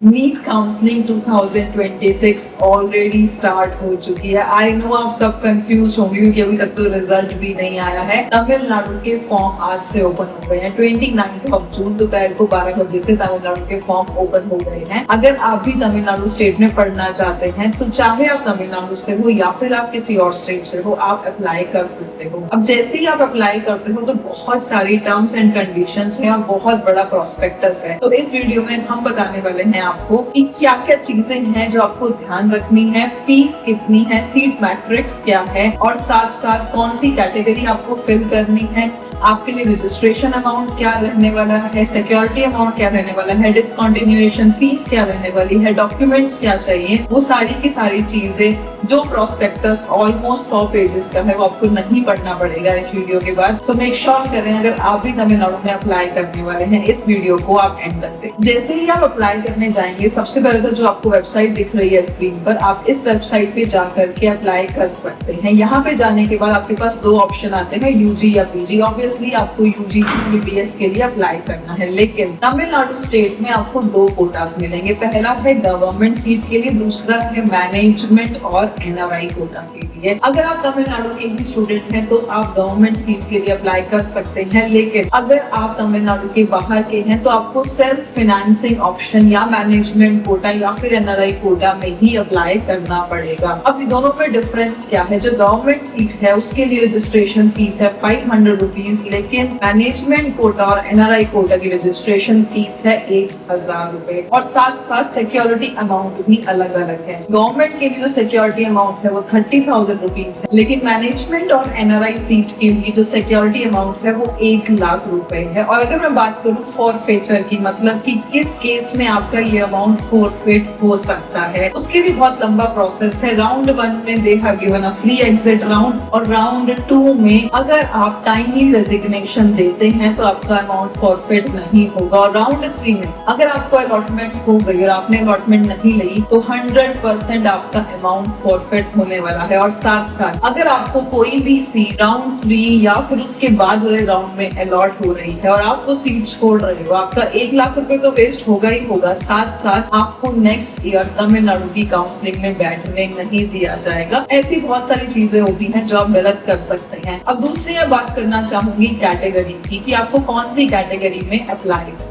NEET counselling 2026 already start हो चुकी है। आई नो आप सब कंफ्यूज होंगे क्योंकि अभी तक तो रिजल्ट भी नहीं आया है। तमिलनाडु के फॉर्म आज से ओपन हो गए हैं। 29 जून दोपहर को 12 बजे से तमिलनाडु के फॉर्म ओपन हो गए हैं। अगर आप भी तमिलनाडु स्टेट में पढ़ना चाहते हैं तो चाहे आप तमिलनाडु से हो या फिर आप किसी और स्टेट से हो, आप अप्लाई कर सकते हो। अब जैसे ही आप अप्लाई करते हो तो बहुत सारी टर्म्स एंड कंडीशंस हैं और बहुत बड़ा प्रोस्पेक्टस है। तो इस वीडियो में हम बताने वाले हैं आपको कि क्या क्या चीजें हैं जो आपको ध्यान रखनी है, फीस कितनी है, सीट मैट्रिक्स क्या है और साथ साथ कौन सी कैटेगरी आपको फिल करनी है, आपके लिए रजिस्ट्रेशन अमाउंट क्या रहने वाला है, सिक्योरिटी अमाउंट क्या रहने वाला है, डिसकंटिन्यूएशन फीस क्या रहने वाली है, डॉक्यूमेंट्स क्या चाहिए, वो सारी की सारी चीजें जो प्रोस्पेक्टस ऑलमोस्ट 100 पेजेस का है वो आपको नहीं पढ़ना पड़ेगा इस वीडियो के बाद। सो मेक श्योर करें अगर आप भी तमिलनाडु में अप्लाई करने वाले हैं इस वीडियो को आप एंड तक देखें। जैसे ही आप अप्लाई करने जाएंगे सबसे पहले तो जो आपको वेबसाइट दिख रही है स्क्रीन पर, आप इस वेबसाइट पे जाकर के अप्लाई कर सकते हैं। यहाँ पे जाने के बाद आपके पास दो ऑप्शन आते हैं, यूजी या पीजी। ऑब्वियसली आपको यूजी बीपीएस के लिए अप्लाई करना है, लेकिन तमिलनाडु स्टेट में आपको दो कोटास मिलेंगे। पहला है गवर्नमेंट सीट के लिए, दूसरा है मैनेजमेंट और एनआरआई कोटा के लिए। अगर आप तमिलनाडु के ही स्टूडेंट हैं तो आप गवर्नमेंट सीट के लिए अप्लाई कर सकते हैं, लेकिन अगर आप तमिलनाडु के बाहर के हैं तो आपको सेल्फ फाइनेंसिंग ऑप्शन या मैनेजमेंट कोटा या फिर एनआरआई कोटा में ही अप्लाई करना पड़ेगा। अब दोनों में डिफरेंस क्या है? जो गवर्नमेंट सीट है उसके लिए रजिस्ट्रेशन फीस है 500 रुपीज, लेकिन मैनेजमेंट कोटा और एनआरआई कोटा की रजिस्ट्रेशन फीस है 1000 रुपए और साथ साथ सिक्योरिटी अमाउंट भी अलग अलग है। गवर्नमेंट के लिए जो सिक्योरिटी अमाउंट है वो 30,000 रुपीज है, लेकिन मैनेजमेंट और एनआरआई सीट के लिए जो सिक्योरिटी अमाउंट है वो 1 लाख रुपए है। और अगर मैं बात करूँ फॉरफेचर की, मतलब कि किस केस में आपका ये अमाउंट फॉरफिट हो सकता है, उसके लिए बहुत लंबा प्रोसेस है। राउंड 1 में they have given a free exit round और राउंड 2 में अगर आप टाइमली रेजिग्नेशन देते हैं तो आपका अमाउंट फॉरफिट नहीं होगा। और राउंड 3 में अगर आपको अलॉटमेंट हो गई और आपने अलॉटमेंट नहीं ली तो 100% आपका अमाउंट फॉरफिट होने वाला है। और साथ साथ अगर आपको कोई भी सीट राउंड 3 या फिर उसके बाद वाले राउंड में अलॉट हो रही है और आप वो सीट छोड़ रहे हो, आपका 1 लाख रुपए तो वेस्ट होगा ही होगा, साथ साथ आपको नेक्स्ट ईयर तमिलनाडु की काउंसलिंग में बैठने नहीं दिया जाएगा। ऐसी बहुत सारी चीजें होती हैं जो आप गलत कर सकते हैं। अब दूसरी मैं बात करना चाहूंगी कैटेगरी की कि आपको कौन सी कैटेगरी में अप्लाई करना।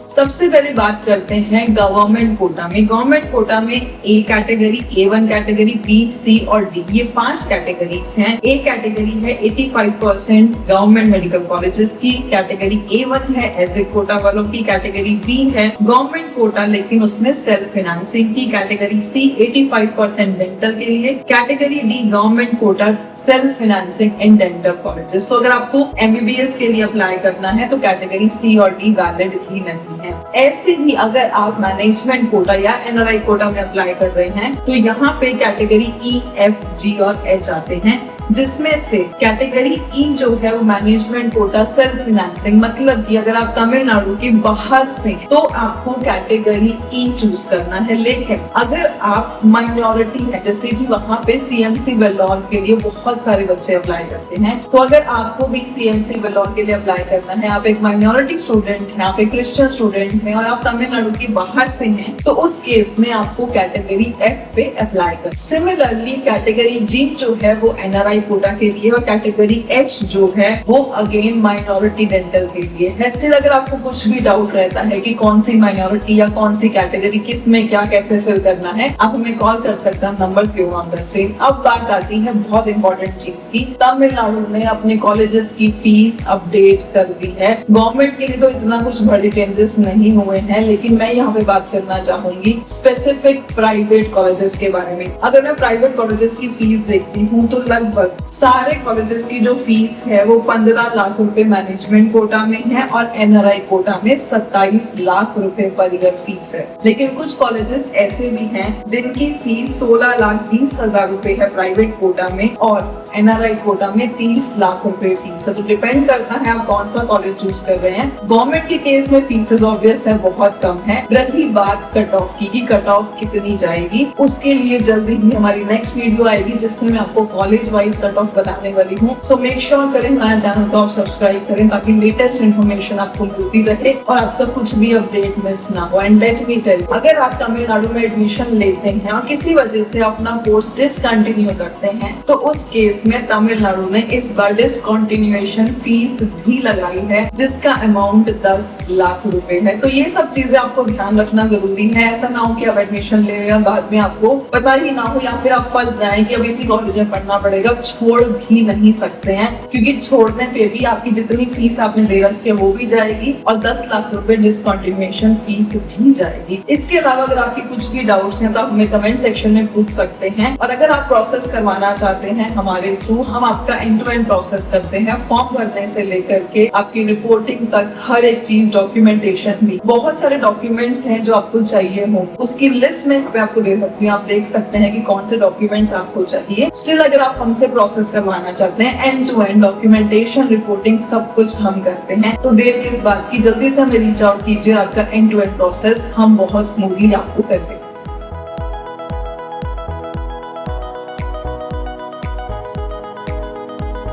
सबसे पहले बात करते हैं गवर्नमेंट कोटा में। गवर्नमेंट कोटा में A category, A1 category, B, C और डी, ये 5 कैटेगरीज हैं। ए कैटेगरी है 85% गवर्नमेंट मेडिकल कॉलेजेस की, कैटेगरी A1 है एज कोटा वालों की, कैटेगरी बी है गवर्नमेंट कोटा लेकिन उसमें सेल्फ फाइनेंसिंग की, कैटेगरी सी 85% डेंटल के लिए, category D government quota self financing in dental colleges. तो अगर आपको MBBS के लिए अप्लाई करना है तो कैटेगरी सी और डी वैलिड ही नहीं है। ऐसे ही अगर आप मैनेजमेंट कोटा या एनआरआई कोटा में अप्लाई कर रहे हैं तो यहाँ पे कैटेगरी E, F, G और H आते हैं, जिसमें से कैटेगरी E जो है वो मैनेजमेंट कोटा सेल्फ फाइनेंसिंग, मतलब कि अगर आप तमिलनाडु के बाहर से हैं तो आपको कैटेगरी E चूज करना है। लेकिन अगर आप माइनॉरिटी है, जैसे कि वहाँ पे CMC वेल्लोर के लिए बहुत सारे बच्चे अप्लाई करते हैं, तो अगर आपको भी CMC वेल्लोर के लिए अप्लाई करना है, आप एक माइनॉरिटी स्टूडेंट है, आप एक क्रिश्चियन स्टूडेंट है और आप तमिलनाडु के बाहर से हैं, तो उस केस में आपको कैटेगरी F पे अप्लाई कर। सिमिलरली कैटेगरी G जो है वो एनआरआई कोटा के लिए और कैटेगरी H जो है वो अगेन माइनॉरिटी डेंटल के लिए है। स्टिल अगर आपको कुछ भी डाउट रहता है कि कौन सी माइनॉरिटी या कौन सी कैटेगरी किस में क्या कैसे फिल करना है, आप हमें कॉल कर सकते हैं, numbers given on the screen. अब बात आती है बहुत इंपॉर्टेंट चीज की, तमिलनाडु ने अपने कॉलेजेस की फीस अपडेट कर दी है। गवर्नमेंट के लिए तो इतना कुछ बड़े चेंजेस नहीं हुए हैं, लेकिन मैं यहाँ पे बात करना चाहूंगी स्पेसिफिक प्राइवेट कॉलेजेस के बारे में। अगर मैं प्राइवेट कॉलेजेस की फीस देखती हूँ तो लगभग सारे कॉलेजेस की जो फीस है वो 15 लाख रुपए मैनेजमेंट कोटा में है और एनआरआई कोटा में 27 लाख रुपए पर ईयर फीस है। लेकिन कुछ कॉलेजेस ऐसे भी हैं जिनकी फीस 16,20,000 रुपए है प्राइवेट कोटा में और एनआरआई कोटा में 30 लाख रुपए फीस है। तो डिपेंड करता है आप कौन सा कॉलेज चूज कर रहे हैं। गवर्नमेंट के केस में फीसेस ऑब्वियस है बहुत कम है। रही बात कट ऑफ की कि कट ऑफ कितनी जाएगी, उसके लिए जल्दी ही हमारी नेक्स्ट वीडियो आएगी जिसमें मैं आपको college wise price cut off बताने वाली हूँ। सो मेक श्योर करें हमारे चैनल को आप सब्सक्राइब करें ताकि लेटेस्ट इन्फॉर्मेशन आपको मिलती रहे और आपका कुछ भी अपडेट मिस ना हो। एंड लेट मी टेल, अगर आप तमिलनाडु में एडमिशन लेते हैं और किसी वजह से अपना कोर्स डिसकंटिन्यू करते हैं तो उस केस में तमिलनाडु ने इस बार डिसकंटिन्यूएशन फीस भी लगाई है, जिसका अमाउंट 10 लाख रुपए है। तो ये सब चीजें आपको ध्यान रखना जरूरी है। ऐसा ना हो कि आप एडमिशन ले रहे हैं बाद में आपको पता ही ना हो, या फिर आप फंस जाएं कि अब इसी कॉलेज में पढ़ना पड़ेगा। छोड़ भी नहीं सकते हैं, क्योंकि छोड़ने पे भी आपकी जितनी फीस आपने दे रखी है वो भी जाएगी और 10 लाख रुपए डिसकंटिन्यूएशन फीस भी जाएगी। इसके अलावा अगर आपके कुछ भी डाउट्स हैं तो आप हमें कमेंट सेक्शन में पूछ सकते हैं। और अगर आप प्रोसेस करवाना चाहते हैं हमारे थ्रू, हम आपका एंड टू एंड प्रोसेस करते हैं, फॉर्म भरने से लेकर के आपकी रिपोर्टिंग तक हर एक चीज, डॉक्यूमेंटेशन भी। बहुत सारे डॉक्यूमेंट्स हैं जो आपको चाहिए हो, उसकी लिस्ट में आपको दे सकती हूँ। आप देख सकते हैं कि कौन से डॉक्यूमेंट्स आपको चाहिए। स्टिल अगर आप हमसे प्रोसेस करवाना चाहते हैं, end to end documentation, reporting सब कुछ हम करते हैं। तो देर किस बात की, जल्दी से हमें रीच आउट कीजिए। आपका एंड टू एंड प्रोसेस हम बहुत स्मूथली आपको कर देंगे।